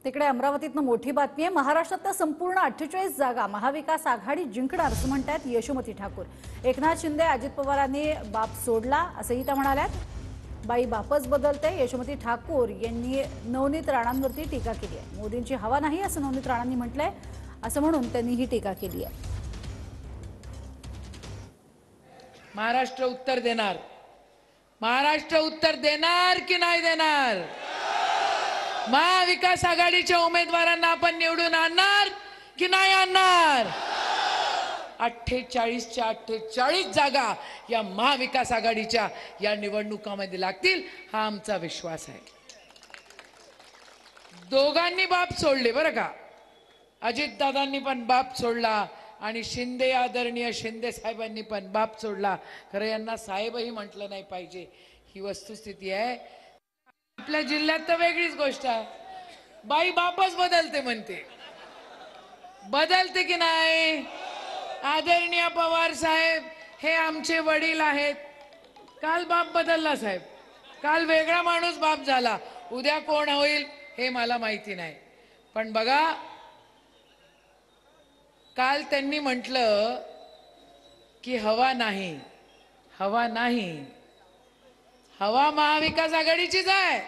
तिकडे अमरावतीतनं मोठी बातमी आहे। महाराष्ट्रातल्या संपूर्ण 48 जागा महाविकास आघाडी जिंकणार असं म्हणतात यशोमती ठाकूर। एकनाथ शिंदे अजित पवारांनी बाप सोडला असंही त्या म्हणाल्यात। बाई बापच बदलते। यशोमती ठाकूर यांनी नवनीत राणांवरती टीका केली आहे। मोदींची हवा नाही असं नवनीत राणांनी म्हटलंय, असं म्हणून त्यांनी ही टीका केली आहे। महाराष्ट्र उत्तर देणार, महाराष्ट्र उत्तर देणार की नाही देणार? महाविकास आघाडीच्या उमेदवारांना आपण निवडून आणणार की नाही आणणार? 48च्या 48 जागा या महाविकास आघाडीच्या या निवडणुकांमध्ये लागतील, हा आमचा विश्वास आहे। दोघांनी बाप सोडले बरं का, अजितदादांनी पण बाप सोडला आणि शिंदे आदरणीय शिंदे साहेबांनी पण बाप सोडला। खरं यांना साहेबही म्हटलं नाही पाहिजे, ही वस्तुस्थिती आहे। आपल्या जिल्ह्यात तर वेगळीच गोष्ट आहे, बाई बापच बदलते म्हणते। बदलते की नाही? आदरणीय पवार साहेब हे आमचे वडील आहेत। काल बाप बदलला साहेब, काल वेगळा माणूस बाप झाला, उद्या कोण होईल हे मला माहिती नाही। पण बघा, काल त्यांनी म्हटलं की हवा नाही, हवा नाही, हवा महाविकास आघाडीचीच आहे।